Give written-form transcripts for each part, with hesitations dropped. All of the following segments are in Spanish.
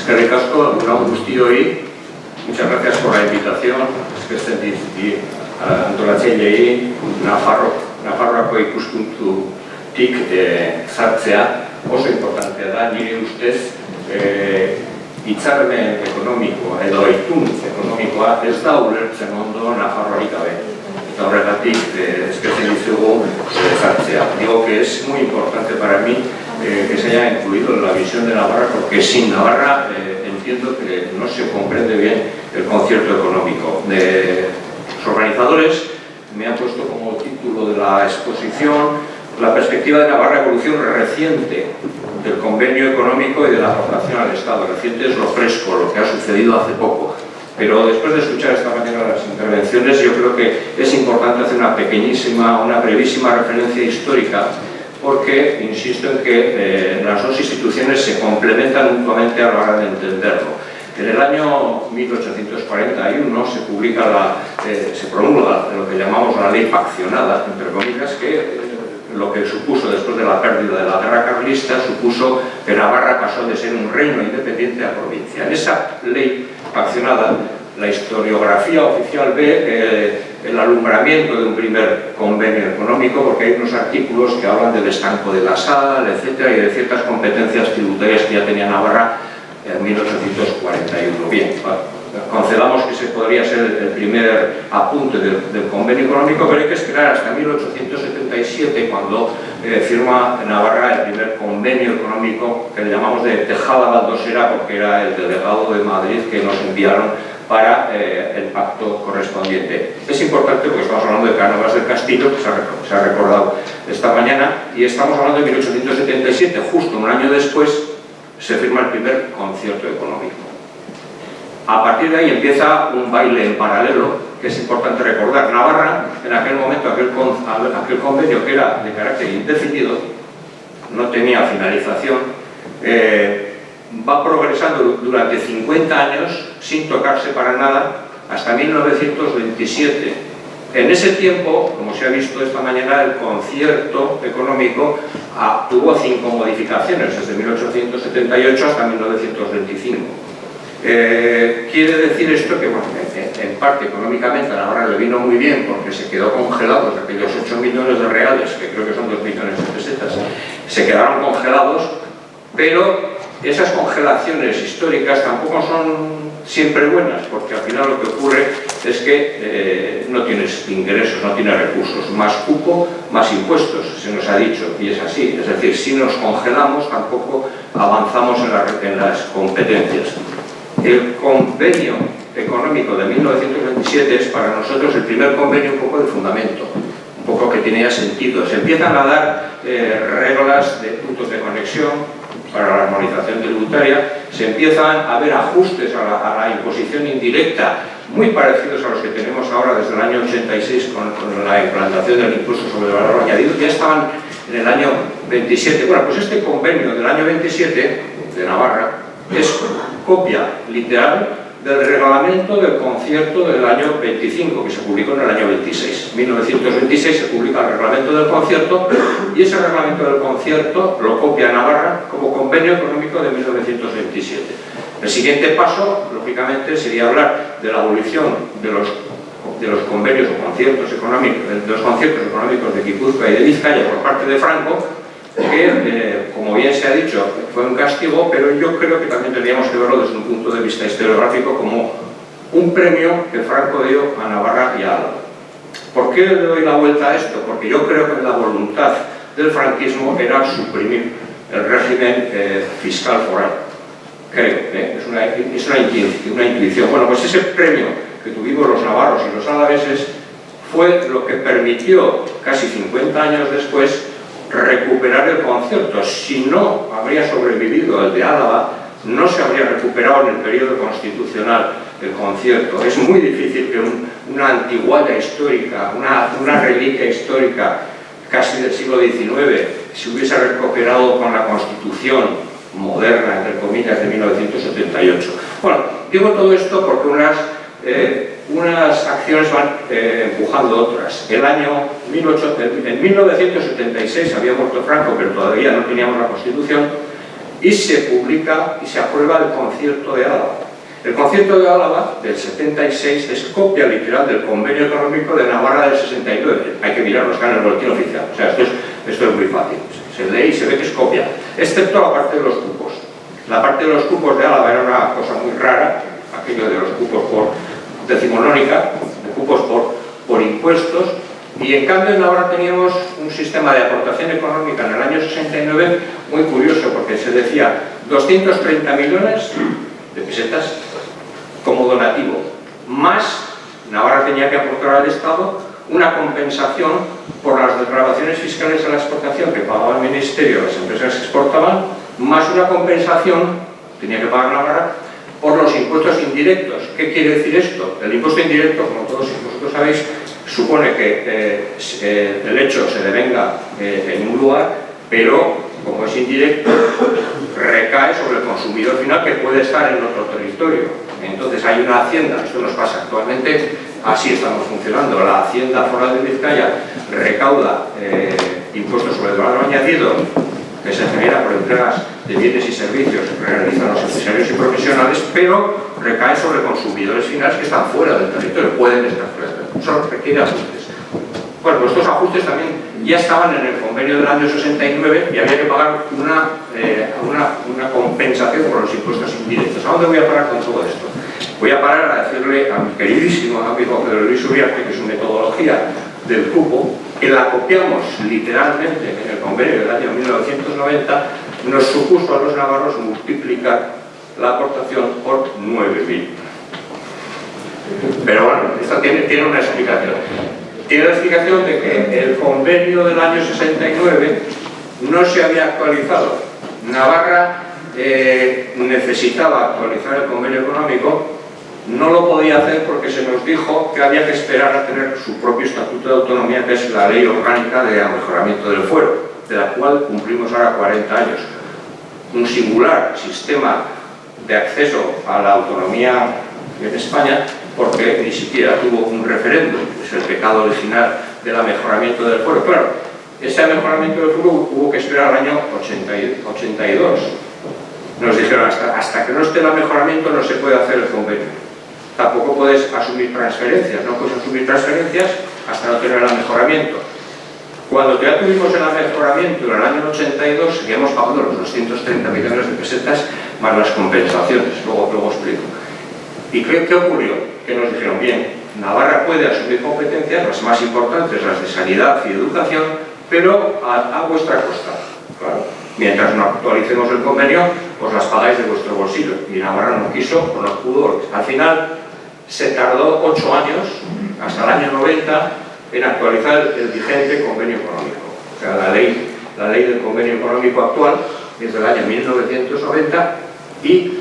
Eskerrik asko, Lagun guztioi, muchas gracias por la invitación. Eskertzen dizki antolatzaileei Nafarroako ikuspuntutik sartzea oso importantea da, nire ustez hitzarmen ekonomikoa edo itun ekonomikoa ez da ulertzen ondo Nafarroarik gabe. Eta horregatik eskertzen dizugu sartzea. Digo que es muy importante para mí que se haya incluido en la visión de Navarra, porque sin Navarra entiendo que no se comprende bien el concierto económico. Los organizadores me han puesto como título de la exposición la perspectiva de Navarra, evolución reciente del convenio económico y de la aportación al Estado. Reciente es lo fresco, lo que ha sucedido hace poco. Pero después de escuchar esta mañana las intervenciones, yo creo que es importante hacer una brevísima referencia histórica, porque insisto en que las dos instituciones se complementan mutuamente a la hora de entenderlo. En el año 1841 se promulga lo que llamamos la ley paccionada, entre comillas, que lo que supuso después de la pérdida de la guerra carlista, supuso que Navarra pasó de ser un reino independiente a provincia. En esa ley paccionada, la historiografía oficial ve el alumbramiento de un primer convenio económico, porque hay unos artículos que hablan del estanco de la sal, etcétera, y de ciertas competencias tributarias que ya tenía Navarra en 1841. Bien, concedamos que ese podría ser el primer apunte del convenio económico, pero hay que esperar hasta 1877, cuando firma Navarra el primer convenio económico, que le llamamos de Tejada Baldosera, porque era el delegado de Madrid que nos enviaron para el pacto correspondiente. Es importante porque estamos hablando de Cánovas del Castillo, que se ha recordado esta mañana, y estamos hablando de 1877, justo un año después se firma el primer concierto económico. A partir de ahí empieza un baile en paralelo, que es importante recordar. Navarra, en aquel momento, aquel convenio que era de carácter indefinido, no tenía finalización, va progresando durante 50 años sin tocarse para nada hasta 1927. En ese tiempo, como se ha visto esta mañana, el concierto económico tuvo 5 modificaciones, desde 1878 hasta 1925. Quiere decir esto que, bueno, en parte económicamente a Navarra le vino muy bien porque se quedó congelado, aquellos 8 millones de reales, que creo que son 2 millones de pesetas, se quedaron congelados, pero esas congelaciones históricas tampoco son siempre buenas, porque al final lo que ocurre es que no tienes ingresos, no tienes recursos, más cupo, más impuestos, se nos ha dicho, y es así. Es decir, si nos congelamos tampoco avanzamos en las competencias. El convenio económico de 1927 es para nosotros el primer convenio un poco de fundamento, un poco que tenía sentido. Se empiezan a dar reglas de puntos de conexión para la armonización tributaria, se empiezan a ver ajustes a la imposición indirecta muy parecidos a los que tenemos ahora desde el año 86 con la implantación del impuesto sobre el valor añadido. Ya estaban en el año 27. Bueno, pues este convenio del año 27 de Navarra es copia literal del reglamento del concierto del año 25, que se publicó en el año 26. En 1926 se publica el reglamento del concierto, y ese reglamento del concierto lo copia Navarra como convenio económico de 1927. El siguiente paso, lógicamente, sería hablar de la abolición de los convenios o conciertos económicos, de los conciertos económicos de Guipúzcoa y de Vizcaya por parte de Franco, que, como bien se ha dicho, fue un castigo, pero yo creo que también tendríamos que verlo desde un punto de vista historiográfico como un premio que Franco dio a Navarra y a Álava. ¿Por qué le doy la vuelta a esto? Porque yo creo que la voluntad del franquismo era suprimir el régimen fiscal foral. Creo, es una intuición. Bueno, pues ese premio que tuvimos los navarros y los alaveses fue lo que permitió, casi 50 años después, recuperar el concierto. Si no habría sobrevivido el de Álava, no se habría recuperado en el periodo constitucional el concierto. Es muy difícil que una antigualla histórica, una reliquia histórica casi del siglo XIX, se hubiese recuperado con la Constitución moderna, entre comillas, de 1978. Bueno, digo todo esto porque unas acciones van empujando otras. En 1976 había muerto Franco, pero todavía no teníamos la Constitución, y se publica y se aprueba el Concierto de Álava. El Concierto de Álava del 76 es copia literal del Convenio Económico de Navarra del 69. Hay que mirar los canales del boletín oficial. O sea, esto es muy fácil. Se lee y se ve que es copia, excepto la parte de los cupos. La parte de los cupos de Álava era una cosa muy rara, aquello de los cupos por decimonónica, de cupos por impuestos, y en cambio en Navarra teníamos un sistema de aportación económica en el año 69 muy curioso, porque se decía 230 millones de pesetas como donativo, más Navarra tenía que aportar al Estado una compensación por las desgravaciones fiscales a la exportación que pagaba el Ministerio a las empresas que exportaban, más una compensación tenía que pagar Navarra por los impuestos indirectos. ¿Qué quiere decir esto? El impuesto indirecto, como todos vosotros sabéis, supone que el hecho se devenga en un lugar, pero como es indirecto, recae sobre el consumidor final que puede estar en otro territorio. Entonces hay una hacienda, esto nos pasa actualmente, así estamos funcionando. La Hacienda Foral de Vizcaya recauda impuestos sobre el valor añadido que se genera por entregas de bienes y servicios que realizan los empresarios y profesionales, pero recae sobre consumidores finales que están fuera del territorio, pueden estar fuera del territorio. Eso requiere ajustes. Bueno, pues estos ajustes también ya estaban en el convenio del año 69 y había que pagar una compensación por los impuestos indirectos. ¿A dónde voy a parar con todo esto? Voy a parar a decirle a mi queridísimo amigo Pedro Luis Uriarte que su metodología del cupo, que la copiamos literalmente en el convenio del año 1990, nos supuso a los navarros multiplicar la aportación por 9.000. Pero bueno, esto tiene una explicación. Tiene la explicación de que el convenio del año 69 no se había actualizado. Navarra necesitaba actualizar el convenio económico, no lo podía hacer porque se nos dijo que había que esperar a tener su propio estatuto de autonomía, que es la ley orgánica de mejoramiento del fuero, de la cual cumplimos ahora 40 años. Un singular sistema de acceso a la autonomía en España, porque ni siquiera tuvo un referéndum. Es el pecado original del mejoramiento del fuero. Claro, ese mejoramiento del fuero hubo que esperar al año 82. Nos dijeron, hasta que no esté el mejoramiento no se puede hacer el convenio. Tampoco puedes asumir transferencias, no puedes asumir transferencias hasta no tener el mejoramiento. Cuando ya tuvimos el mejoramiento en el año 82, seguíamos pagando los 230 millones de pesetas más las compensaciones, luego explico. ¿Y qué ocurrió? Que nos dijeron, bien, Navarra puede asumir competencias, las más importantes, las de sanidad y educación, pero a vuestra costa. Claro, mientras no actualicemos el convenio, pues las pagáis de vuestro bolsillo. Y Navarra no quiso o no pudo. Al final se tardó 8 años, hasta el año 90, en actualizar el vigente convenio económico. O sea, la ley del convenio económico actual es del año 1990 y,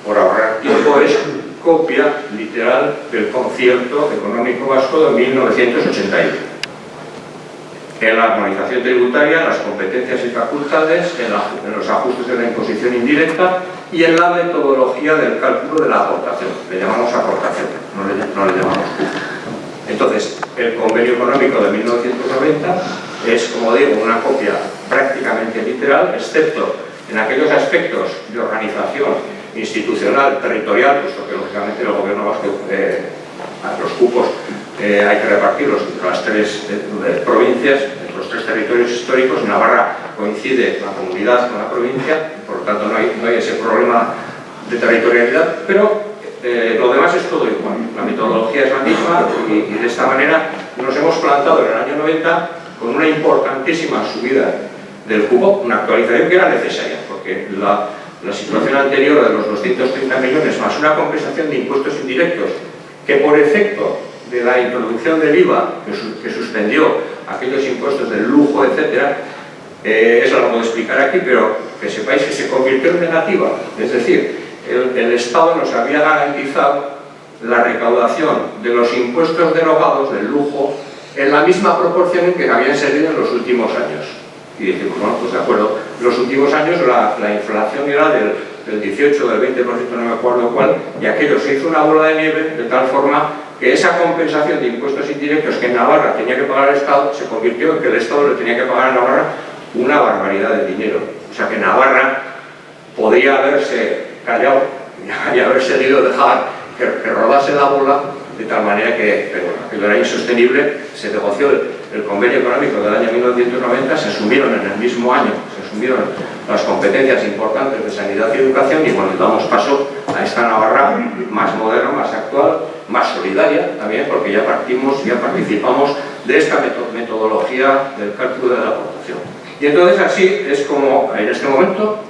por ahorrar tiempo, es copia literal del Concierto Económico Vasco de 1981. En la armonización tributaria, las competencias y facultades, en los ajustes de la imposición indirecta y en la metodología del cálculo de la aportación. Le llamamos aportación, no le llamamos cupo. Entonces, el convenio económico de 1990 es, como digo, una copia prácticamente literal, excepto en aquellos aspectos de organización institucional, territorial, puesto que lógicamente el gobierno vasco, los cupos hay que repartirlos entre las 3 provincias, entre los 3 territorios históricos. Navarra coincide la comunidad con la provincia, por lo tanto no hay ese problema de territorialidad, pero lo demás es todo igual. La metodología es la misma y de esta manera nos hemos plantado en el año 90 con una importantísima subida del cupo, una actualización que era necesaria, porque la situación anterior de los 230 millones más una compensación de impuestos indirectos que por efecto de la introducción del IVA que suspendió aquellos impuestos del lujo, etc., eso lo puedo explicar aquí, pero que sepáis que se convirtió en negativa. Es decir, el Estado nos había garantizado la recaudación de los impuestos derogados del lujo en la misma proporción en que habían salido en los últimos años. Y decimos, bueno, pues de acuerdo, en los últimos años la inflación era del 18 o del 20%, no me acuerdo cuál, y aquello se hizo una bola de nieve de tal forma que esa compensación de impuestos indirectos que en Navarra tenía que pagar el Estado se convirtió en que el Estado le tenía que pagar a Navarra una barbaridad de dinero. O sea que Navarra podría haberse callado y haber seguido dejar que rodase la bola, de tal manera que, pero bueno, aquello era insostenible. Se negoció el convenio económico del año 1990, se asumieron en el mismo año, se asumieron las competencias importantes de sanidad y educación, y bueno, damos paso a esta Navarra más moderna, más actual, más solidaria también, porque ya participamos de esta metodología del cálculo de la aportación. Y entonces así es como en este momento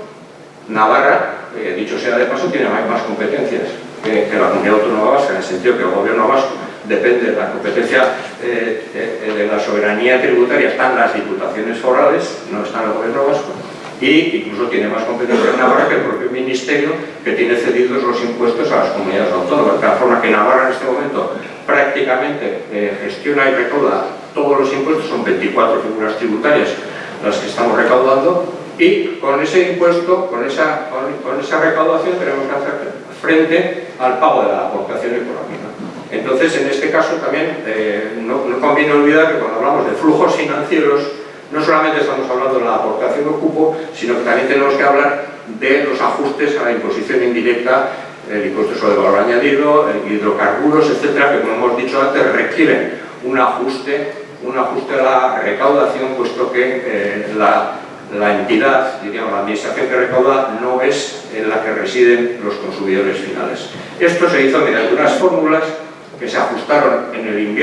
Navarra, dicho sea de paso, tiene más competencias que la Comunidad Autónoma Vasca, en el sentido que el Gobierno vasco depende de la competencia de la soberanía tributaria, están las diputaciones forales, no está el Gobierno vasco, y incluso tiene más competencia en Navarra que el propio Ministerio, que tiene cedidos los impuestos a las comunidades autónomas, de tal forma que Navarra en este momento prácticamente gestiona y recauda todos los impuestos. Son 24 figuras tributarias las que estamos recaudando, y con ese impuesto, con esa recaudación, tenemos que hacer frente al pago de la aportación económica. Entonces, en este caso también no conviene olvidar que cuando hablamos de flujos financieros, no solamente estamos hablando de la aportación o cupo, sino que también tenemos que hablar de los ajustes a la imposición indirecta, el impuesto sobre el valor añadido, el hidrocarburos, etcétera, que, como hemos dicho antes, requieren un ajuste a la recaudación, puesto que la entidad, diríamos, la administración que recauda no es en la que residen los consumidores finales. Esto se hizo mediante unas fórmulas que se ajustaron en el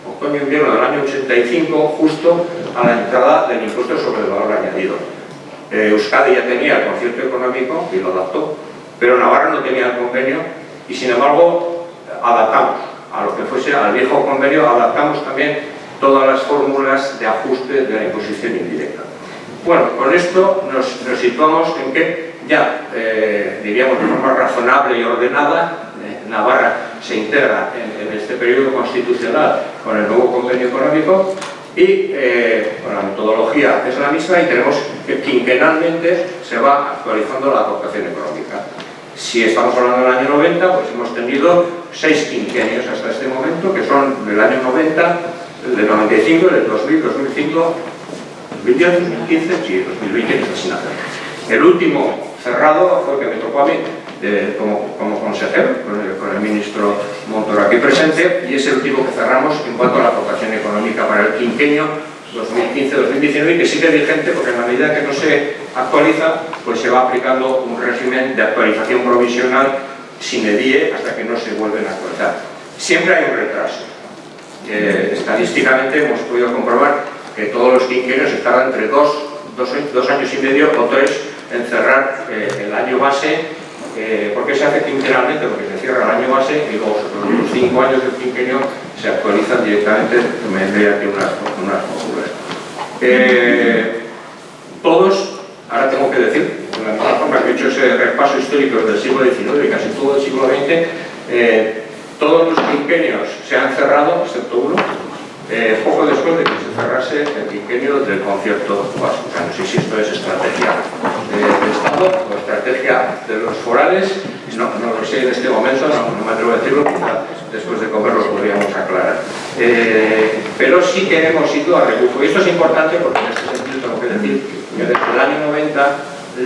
otoño-invierno del año 85, justo a la entrada del impuesto sobre el valor añadido. Euskadi ya tenía el concierto económico y lo adaptó, pero Navarra no tenía el convenio, y sin embargo adaptamos a lo que fuese al viejo convenio, adaptamos también todas las fórmulas de ajuste de la imposición indirecta. Bueno, con esto nos situamos en que ya, diríamos de forma razonable y ordenada, Navarra se integra en este periodo constitucional con el nuevo convenio económico, y con la metodología es la misma, y tenemos que quinquenalmente se va actualizando la aportación económica. Si estamos hablando del año 90, pues hemos tenido 6 quinquenios hasta este momento, que son del año 90, el del 95, el del 2000, 2005, 2010, 2015 y 2020, casi nada. El último cerrado fue el que me tocó a mí como consejero, con el ministro Montoro aquí presente, y es el último que cerramos en cuanto a la aportación económica para el quinquenio 2015-2019, y que sigue vigente, porque en la medida que no se actualiza, pues se va aplicando un régimen de actualización provisional sine die hasta que no se vuelven a actualizar. Siempre hay un retraso. Estadísticamente hemos podido comprobar que todos los quinquenios estaban entre dos años y medio o 3 en cerrar el año base. ¿Por qué se hace quinquenalmente? Porque se cierra el año base y los 5 años del quinquenio se actualizan directamente mediante unas fórmulas. Todos, ahora tengo que decir, de la misma forma que he hecho ese repaso histórico del siglo XIX y casi todo el siglo XX, todos los quinquenios se han cerrado, excepto uno, poco después de que se cerrase el quinquenio del concierto vasco. O sea, no sé si esto es estrategia del Estado o estrategia de los forales, no lo sé en este momento, no me atrevo a decirlo, quizá después de comer lo podríamos aclarar. Pero sí que hemos ido a rebufo, y esto es importante porque en este sentido tengo que decir que desde el año 90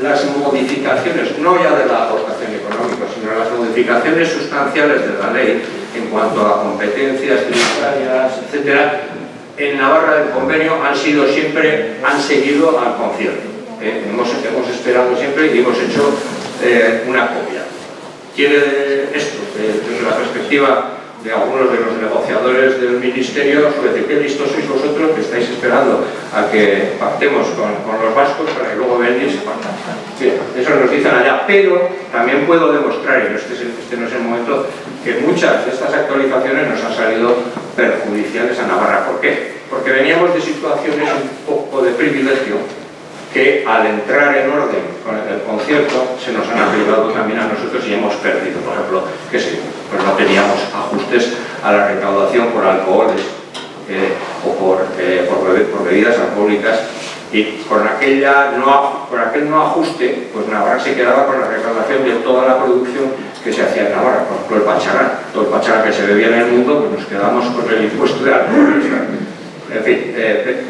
las modificaciones, no ya de la aportación económica, sino las modificaciones sustanciales de la ley en cuanto a competencias tributarias, etcétera, en Navarra del convenio han seguido al concierto. Hemos esperado siempre y hemos hecho una copia. Quiere esto, desde la perspectiva de algunos de los negociadores del Ministerio, sobre decir, qué listos sois vosotros que estáis esperando a que pactemos con los vascos para que luego venís a pactar. Bien, eso nos dicen allá, pero también puedo demostrar, y este no es el momento, que muchas de estas actualizaciones nos han salido perjudiciales a Navarra. ¿Por qué? Porque veníamos de situaciones un poco de privilegio que al entrar en orden con el concierto se nos han aplicado también a nosotros y hemos perdido. Por ejemplo, qué sé yo, pues no teníamos ajustes a la recaudación por alcoholes o por bebidas alcohólicas, y con aquel no ajuste, pues Navarra se quedaba con la recaudación de toda la producción que se hacía en Navarra. Por ejemplo, el pacharán, todo el pacharán que se bebía en el mundo, pues nos quedamos con el impuesto de alcohol. En fin,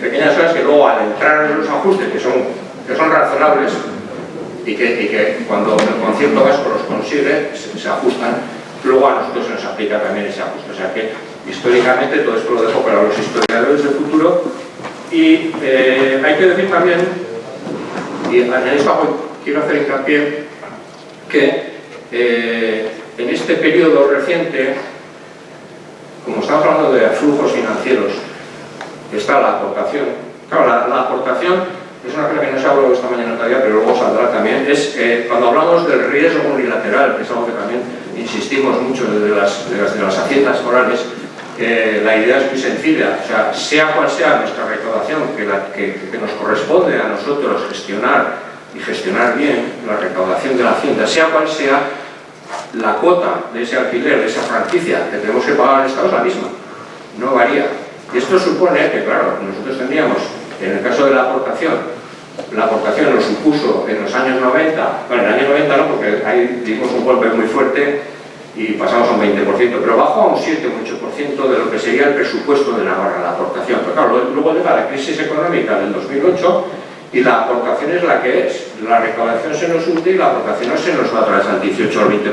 pequeñas cosas que luego al entrar en los ajustes, que son razonables, y que cuando el concierto vasco los consigue, se ajustan, luego a nosotros se nos aplica también ese ajuste. O sea que, históricamente, todo esto lo dejo para los historiadores del futuro. Y hay que decir también, y en esto quiero hacer hincapié, que en este periodo reciente, como estamos hablando de flujos financieros, está la aportación. Claro, la aportación es una cosa que no se habló esta mañana todavía, pero luego saldrá también. Es cuando hablamos del riesgo unilateral, que es algo que también insistimos mucho desde las haciendas forales, la idea es muy sencilla. O sea cual sea nuestra recaudación, que nos corresponde a nosotros gestionar y gestionar bien la recaudación de la hacienda, sea cual sea la cuota de ese alquiler, de esa franquicia que tenemos que pagar al Estado, es la misma, no varía. Y esto supone que, claro, nosotros tendríamos, en el caso de la aportación lo supuso en los años 90, bueno, en el año 90 no, porque ahí dimos un golpe muy fuerte y pasamos a un 20%, pero bajó a un 7 o un 8% de lo que sería el presupuesto de Navarra, la aportación. Pero claro, luego llega la crisis económica del 2008 y la aportación es la que es. La recaudación se nos hunde y la aportación no se nos va atrás al 18 o al 20%.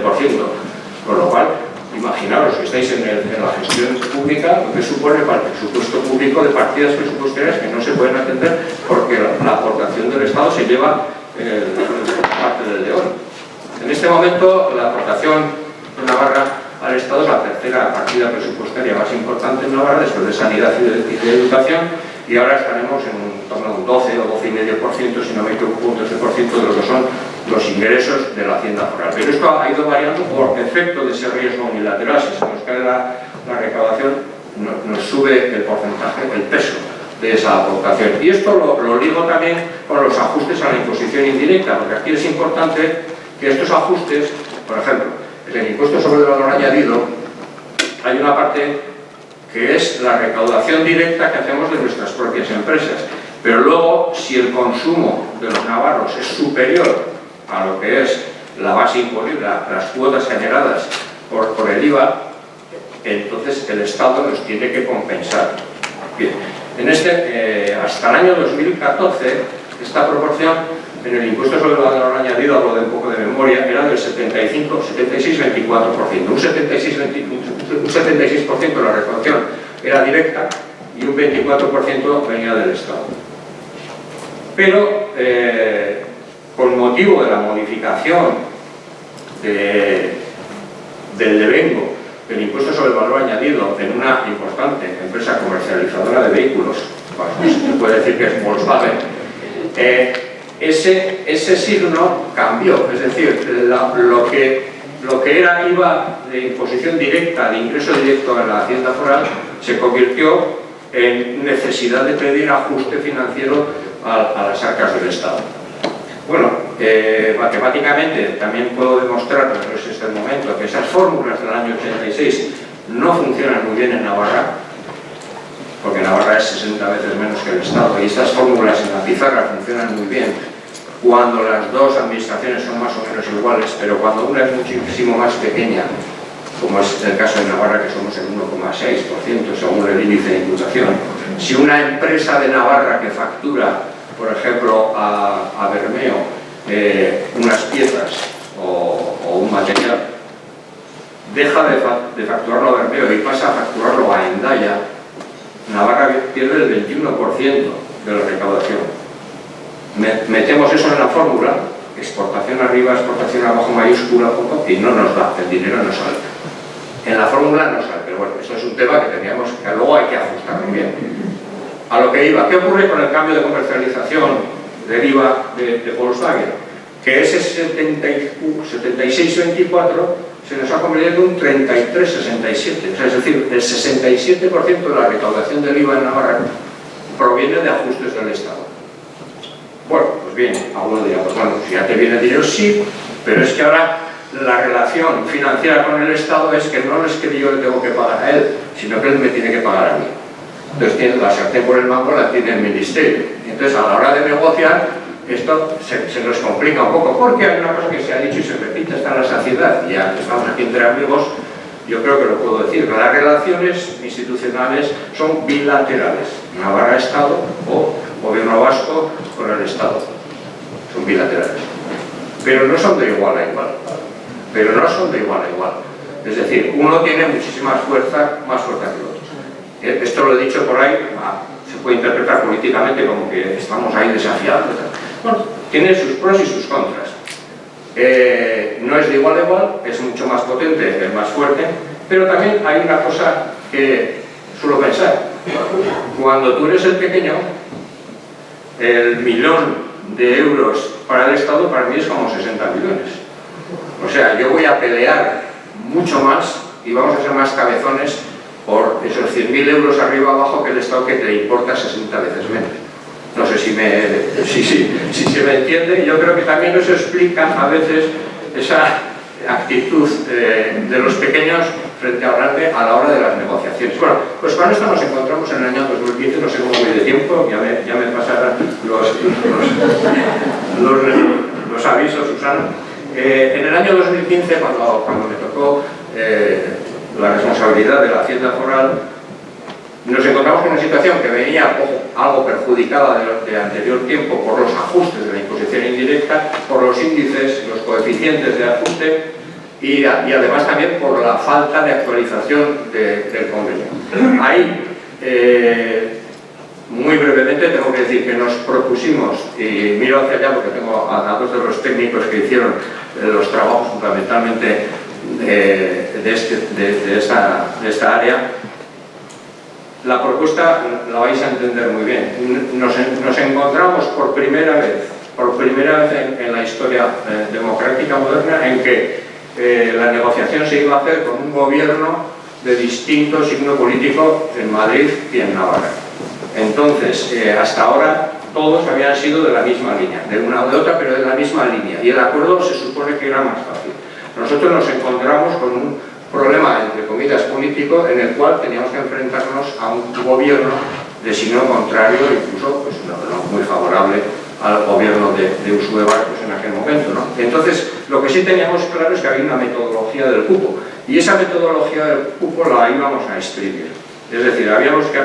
Con lo cual, imaginaros que estáis en la gestión pública, lo que supone para el presupuesto público de partidas presupuestarias que no se pueden atender porque la aportación del Estado se lleva parte del león. En este momento, la aportación de Navarra al Estado es la tercera partida presupuestaria más importante en Navarra, después de sanidad y de educación, y ahora estaremos en torno a un 12 o 12,5%, si no me equivoco, de lo que son los ingresos de la hacienda foral. Pero esto ha ido variando por efecto de ese riesgo unilateral. Si se nos cae la recaudación, nos sube el porcentaje, el peso de esa aportación. Y esto lo ligo también con los ajustes a la imposición indirecta, porque aquí es importante que estos ajustes, por ejemplo, en el impuesto sobre el valor añadido, hay una parte que es la recaudación directa que hacemos de nuestras propias empresas. Pero luego, si el consumo de los navarros es superior a lo que es la base imponible, las cuotas generadas por el IVA, entonces el Estado nos tiene que compensar. Bien, hasta el año 2014, esta proporción en el impuesto sobre el valor añadido, hablo de un poco de memoria, era del 76-24%. Un 76% de la recaudación era directa y un 24% venía del Estado. Pero, con motivo de la modificación del devengo del impuesto sobre el valor añadido en una importante empresa comercializadora de vehículos, se puede decir que es Volkswagen, ese signo cambió, es decir, lo que era IVA de imposición directa, de ingreso directo a la hacienda foral, se convirtió en necesidad de pedir ajuste financiero a las arcas del Estado. Bueno, matemáticamente también puedo demostrar, pero es este el momento, que esas fórmulas del año 86 no funcionan muy bien en Navarra, porque Navarra es 60 veces menos que el Estado, y estas fórmulas en la pizarra funcionan muy bien cuando las dos administraciones son más o menos iguales, pero cuando una es muchísimo más pequeña, como es el caso de Navarra, que somos el 1,6% según el índice de imputación. Si una empresa de Navarra que factura, por ejemplo, a Bermeo unas piezas o un material, deja de facturarlo a Bermeo y pasa a facturarlo a Hendaya, Navarra pierde el 21% de la recaudación. Metemos eso en la fórmula, exportación arriba, exportación abajo, mayúscula, y no nos da, el dinero no sale. En la fórmula no sale, pero bueno, eso es un tema que teníamos, que luego hay que ajustar muy bien. A lo que iba, ¿qué ocurre con el cambio de comercialización del IVA de Volkswagen? Que ese 76-24 se nos ha convertido en un 33-67, o sea, es decir, el 67% de la recaudación del IVA en Navarra proviene de ajustes del Estado. Bueno, pues bien, alguno dirá, pues bueno, si ya te viene dinero, sí, pero es que ahora la relación financiera con el Estado es que no es que yo le tengo que pagar a él, sino que él me tiene que pagar a mí. Entonces la sartén por el mango la tiene el Ministerio. Entonces a la hora de negociar, esto se nos complica un poco, porque hay una cosa que se ha dicho y se repite hasta la saciedad, y ya que estamos aquí entre amigos, yo creo que lo puedo decir, que las relaciones institucionales son bilaterales, Navarra-Estado o Gobierno vasco con el Estado, son bilaterales. pero no son de igual a igual. Pero no son de igual a igual. Es decir, uno tiene muchísima fuerza, más fuerza que el otro. Esto lo he dicho por ahí, se puede interpretar políticamente como que estamos ahí desafiando. Bueno, tiene sus pros y sus contras. No es de igual a igual, es mucho más potente, es más fuerte, pero también hay una cosa que suelo pensar. Cuando tú eres el pequeño, el millón de euros para el Estado para mí es como 60 millones. O sea, yo voy a pelear mucho más y vamos a ser más cabezones por esos 100.000 euros arriba abajo que el Estado, que te importa 60 veces menos. No sé si se me entiende. Yo creo que también eso explica a veces esa actitud de los pequeños frente al grande a la hora de las negociaciones. Bueno, pues con esto nos encontramos en el año 2015, no sé cómo voy de tiempo, ya me pasarán los avisos, Susana. En el año 2015, cuando me tocó la responsabilidad de la Hacienda Foral, nos encontramos con una situación que venía algo perjudicada de anterior tiempo por los ajustes de la imposición indirecta, por los índices, los coeficientes de ajuste y además también por la falta de actualización del convenio. Ahí, muy brevemente, tengo que decir que nos propusimos, y miro hacia allá porque tengo a dos de los técnicos que hicieron los trabajos fundamentalmente de esta área. La propuesta la vais a entender muy bien. Nos encontramos por primera vez en la historia democrática moderna en que la negociación se iba a hacer con un gobierno de distinto signo político en Madrid y en Navarra. Entonces, hasta ahora todos habían sido de la misma línea, de una o de otra, pero de la misma línea, y el acuerdo se supone que era más fácil. Nosotros nos encontramos con un problema, entre comillas, político, en el cual teníamos que enfrentarnos a un gobierno de signo contrario, incluso pues, no muy favorable al gobierno de Ursúa Barcos en aquel momento, ¿no? Entonces, lo que sí teníamos claro es que había una metodología del cupo, y esa metodología del cupo la íbamos a exprimir. Es decir,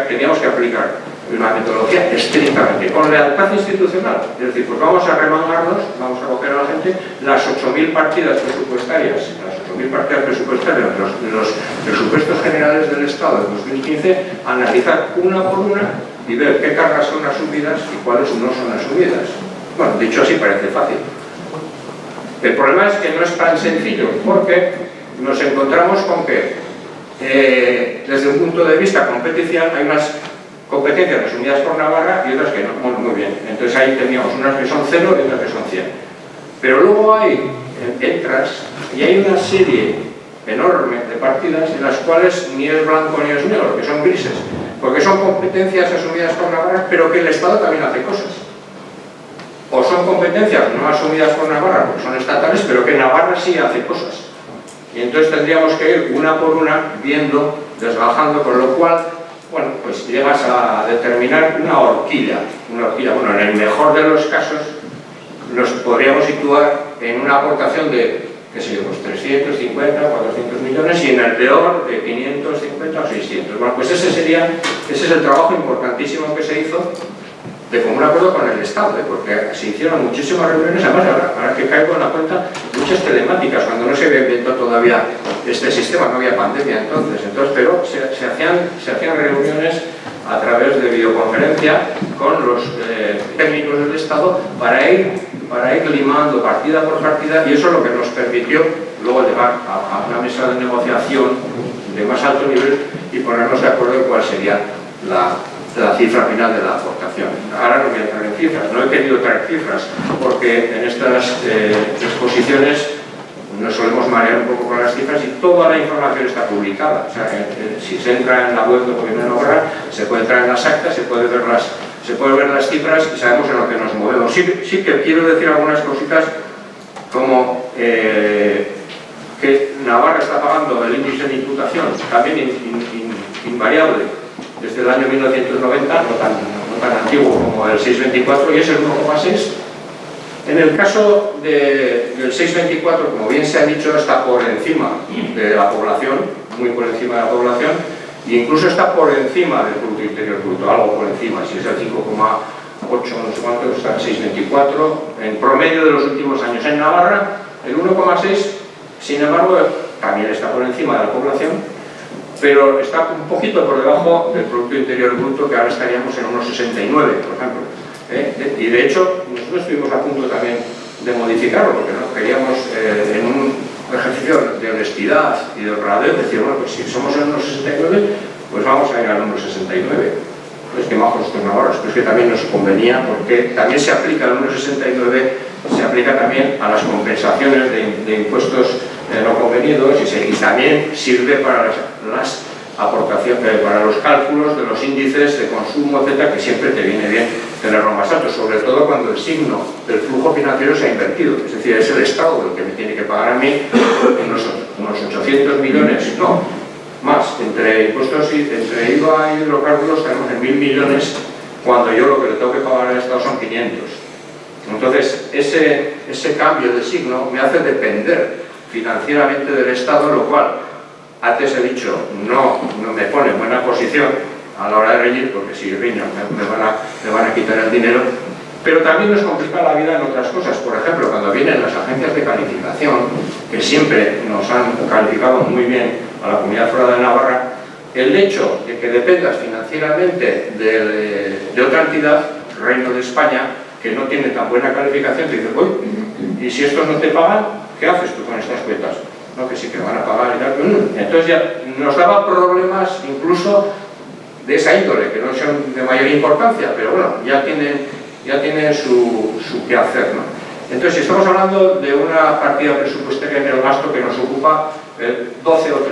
teníamos que aplicar una metodología estrictamente, con lealtad institucional. Es decir, pues vamos a remangarnos, vamos a coger a la gente las 8.000 partidas presupuestarias, de los presupuestos generales del Estado de 2015, analizar una por una y ver qué cargas son asumidas y cuáles no son asumidas. Bueno, dicho así parece fácil. El problema es que no es tan sencillo, porque nos encontramos con que desde un punto de vista competencial hay unas competencias asumidas por Navarra y otras que no. Bueno, muy bien. Entonces ahí teníamos unas que son 0 y otras que son 100. Pero luego entras y hay una serie enorme de partidas en las cuales ni es blanco ni es negro, que son grises, porque son competencias asumidas por Navarra, pero que el Estado también hace cosas. O son competencias no asumidas por Navarra, porque son estatales, pero que Navarra sí hace cosas. Y entonces tendríamos que ir una por una viendo, desgajando, con lo cual, bueno, pues llegas a determinar una horquilla. Bueno, en el mejor de los casos nos podríamos situar en una aportación de, qué sé yo, pues 350, 400 millones, y en el peor de 550 o 600. Bueno, pues ese es el trabajo importantísimo que se hizo de común acuerdo con el Estado, porque se hicieron muchísimas reuniones, además ahora que caigo en la cuenta, muchas telemáticas, cuando no se había inventado todavía este sistema, no había pandemia entonces, pero se hacían reuniones a través de videoconferencia con los técnicos del Estado para ir limando partida por partida, y eso es lo que nos permitió luego llegar a una mesa de negociación de más alto nivel y ponernos de acuerdo en cuál sería la cifra final de la aportación. Ahora no voy a entrar en cifras, no he querido traer cifras porque en estas exposiciones nos solemos marear un poco con las cifras y toda la información está publicada. O sea, si se entra en la web del Gobierno de Navarra, se puede entrar en las actas, se puede ver las cifras y sabemos en lo que nos movemos. Sí que quiero decir algunas cositas como que Navarra está pagando el índice de imputación también invariable desde el año 1990, no tan antiguo como el 624, y es el 1,6. En el caso del 624, como bien se ha dicho, está por encima de la población, muy por encima de la población, e incluso está por encima del Producto Interior Bruto, algo por encima, si es el 5,1 8, no sé cuánto, está 6,24, en promedio de los últimos años. En Navarra, el 1,6, sin embargo, también está por encima de la población, pero está un poquito por debajo del Producto Interior Bruto, que ahora estaríamos en unos 69, por ejemplo. Y de hecho, nosotros estuvimos a punto también de modificarlo, porque no queríamos, en un ejercicio de honestidad y de honradez, decir, bueno, pues si somos en unos 69, pues vamos a ir al número 69. Pues que majos estos navarros, pero es que también nos convenía, porque también se aplica el número 69, se aplica también a las compensaciones de impuestos no convenidos y también sirve para las aportaciones, para los cálculos de los índices de consumo, etcétera, que siempre te viene bien tenerlo más alto, sobre todo cuando el signo del flujo financiero se ha invertido, es decir, es el Estado el que me tiene que pagar a mí unos 800 millones, no, más, entre impuestos y entre IVA y hidrocarburos tenemos en 1.000 millones, cuando yo lo que le tengo que pagar al Estado son 500. Entonces, ese cambio de signo me hace depender financieramente del Estado, lo cual, antes he dicho, no me pone en buena posición a la hora de reñir, porque si riño me van a quitar el dinero, pero también nos complica la vida en otras cosas. Por ejemplo, cuando vienen las agencias de calificación, que siempre nos han calificado muy bien a la Comunidad Foral de Navarra, el hecho de que dependas financieramente de otra entidad, Reino de España, que no tiene tan buena calificación, te dice, uy, y si estos no te pagan, ¿qué haces tú con estas cuentas? No, que sí que van a pagar y tal. Entonces ya nos daba problemas incluso de esa índole, que no son de mayor importancia, pero bueno, ya tienen su quehacer, ¿no? Entonces, si estamos hablando de una partida presupuestaria en el gasto que nos ocupa el 12 o 13%,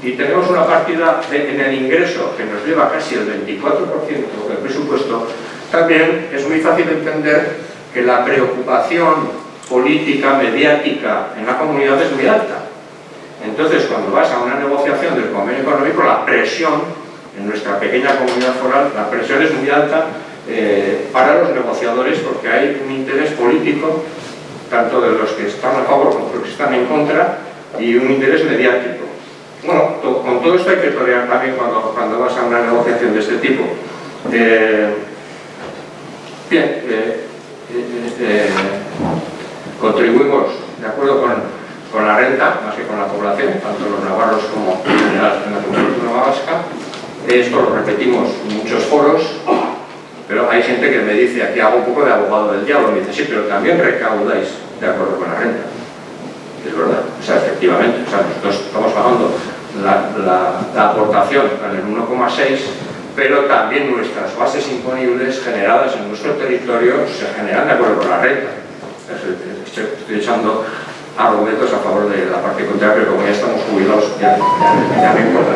y tenemos una partida en el ingreso que nos lleva casi el 24% del presupuesto, también es muy fácil entender que la preocupación política, mediática en la comunidad es muy alta. Entonces, cuando vas a una negociación del convenio económico, la presión, en nuestra pequeña comunidad foral, la presión es muy alta para los negociadores, porque hay un interés político, tanto de los que están a favor como de los que están en contra, y un interés mediático. Bueno, con todo esto hay que torear también cuando vas a una negociación de este tipo. Contribuimos, de acuerdo con la renta, más que con la población, tanto los navarros como en general en la comunidad autónoma vasca. Esto lo repetimos en muchos foros, pero hay gente que me dice, aquí hago un poco de abogado del diablo, me dice, sí, pero también recaudáis de acuerdo con la renta. Es verdad, o sea, efectivamente, o sea, nosotros estamos pagando la aportación en el 1,6, pero también nuestras bases imponibles generadas en nuestro territorio se generan de acuerdo con la renta. Estoy echando argumentos a favor de la parte contraria, pero como ya estamos jubilados, ya me importa.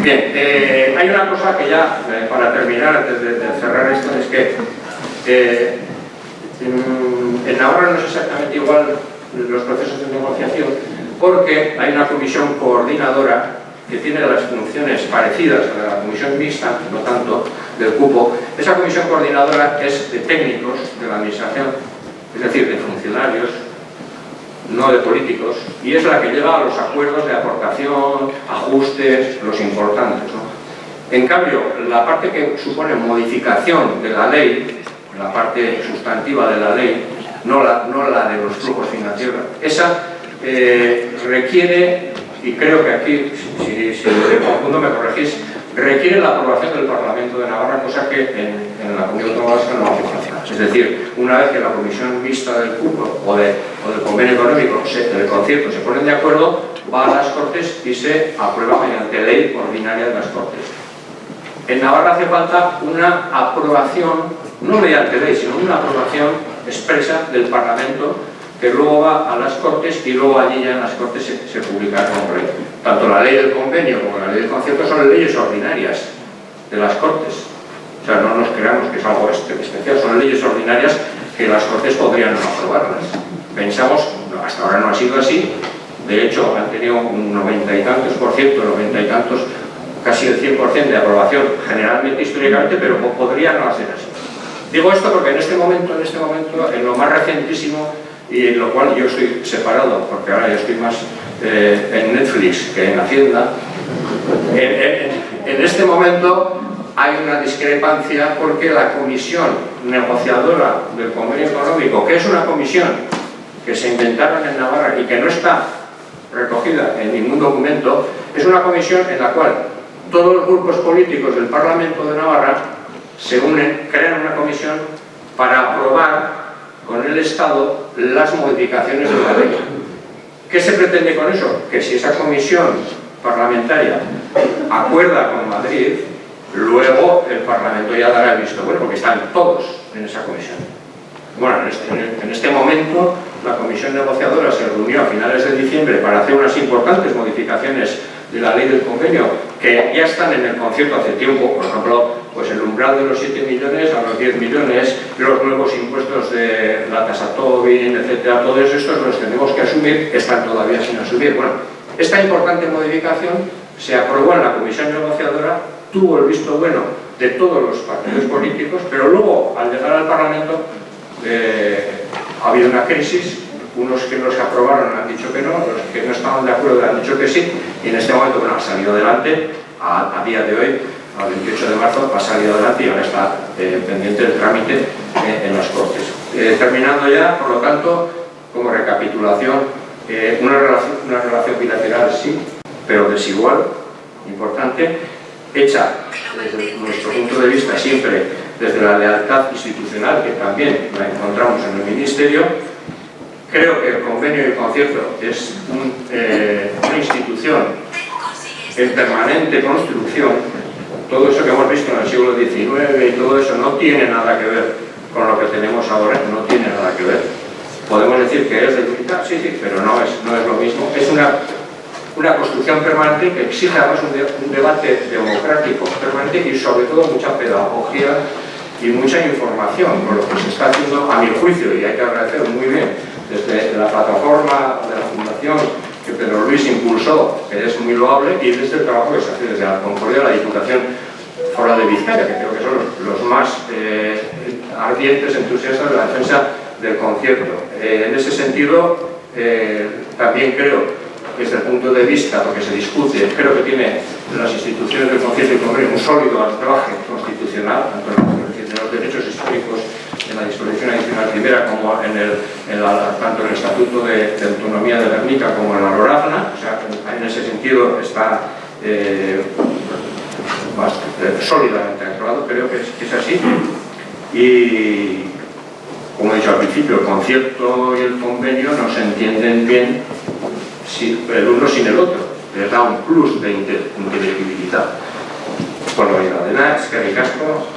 Bien, hay una cosa que ya, para terminar, antes de cerrar esto, es que en Navarra no es exactamente igual los procesos de negociación, porque hay una comisión coordinadora que tiene las funciones parecidas a la comisión mixta, no tanto del cupo. Esa comisión coordinadora es de técnicos de la administración, es decir, de funcionarios, no de políticos, y es la que lleva a los acuerdos de aportación, ajustes, los importantes, ¿no? En cambio, la parte que supone modificación de la ley, la parte sustantiva de la ley, no la de los flujos financieros, esa requiere, y creo que aquí, si me confundo me corregís, requiere la aprobación del Parlamento de Navarra, cosa que en la Comunidad Autónoma Vasca no hace falta. Es decir, una vez que la comisión mixta del cupo o del convenio económico, del concierto, se ponen de acuerdo, va a las Cortes y se aprueba mediante ley ordinaria de las Cortes. En Navarra hace falta una aprobación, no mediante ley, sino una aprobación expresa del Parlamento, que luego va a las Cortes y luego allí ya en las Cortes se publica como ley. Tanto la ley del convenio como la ley del concierto son leyes ordinarias de las Cortes. O sea, no nos creamos que es algo especial, son leyes ordinarias que las Cortes podrían no aprobarlas. Pensamos, hasta ahora no ha sido así, de hecho han tenido un 90 y tantos por ciento, 90 y tantos, casi el 100% de aprobación, generalmente, históricamente, pero podría no hacer así. Digo esto porque en este momento, en lo más recientísimo, y en lo cual yo estoy separado, porque ahora yo estoy más en Netflix que en Hacienda, en este momento hay una discrepancia porque la comisión negociadora del convenio económico, que es una comisión que se inventaron en Navarra y que no está recogida en ningún documento, es una comisión en la cual todos los grupos políticos del Parlamento de Navarra se unen, crean una comisión para aprobar con el Estado las modificaciones de la ley. ¿Qué se pretende con eso? Que si esa comisión parlamentaria acuerda con Madrid, luego el Parlamento ya dará el visto bueno, porque están todos en esa comisión. Bueno, en este momento la comisión negociadora se reunió a finales de diciembre para hacer unas importantes modificaciones de la ley del convenio que ya están en el concierto hace tiempo, por ejemplo, pues el umbral de los 7 millones a los 10 millones, los nuevos impuestos de la tasa Tobin, etcétera, todos estos los tenemos que asumir, están todavía sin asumir. Bueno, esta importante modificación se aprobó en la comisión negociadora, tuvo el visto bueno de todos los partidos políticos, pero luego, al llegar al Parlamento, ha habido una crisis. Unos que los aprobaron han dicho que no, los que no estaban de acuerdo han dicho que sí, y en este momento, bueno, ha salido adelante, a día de hoy, al 28 de marzo, ha salido adelante y ahora está pendiente el trámite en las Cortes. Terminando ya, por lo tanto, como recapitulación, una relación bilateral sí, pero desigual, importante, hecha desde nuestro punto de vista siempre desde la lealtad institucional, que también la encontramos en el Ministerio. Creo que el convenio y el concierto es una institución en permanente construcción. Todo eso que hemos visto en el siglo XIX y todo eso no tiene nada que ver con lo que tenemos ahora, no tiene nada que ver. Podemos decir que es debilitar, sí, pero no es lo mismo. Es una construcción permanente que exige además un debate democrático permanente y sobre todo mucha pedagogía y mucha información, con lo que se está haciendo, a mi juicio, y hay que agradecer muy bien, desde la plataforma de la Fundación que Pedro Luis impulsó, que es muy loable, y desde el trabajo que se hace desde la Concordia, la Diputación Foral de Vizcaya, que creo que son los más ardientes entusiastas de la defensa del concierto. En ese sentido, también creo que desde el punto de vista, porque se discute, creo que tiene las instituciones del concierto y convenio un sólido anclaje constitucional, tanto en los derechos históricos en la disposición adicional primera como tanto en el Estatuto de Autonomía de Gernika como en la Lorafna. O sea, en ese sentido está bastante sólidamente anclado, creo que es así. Y como he dicho al principio, el concierto y el convenio no se entienden bien el uno sin el otro, les da un plus de inteligibilidad. Bueno, y la de nada, es que ricasco.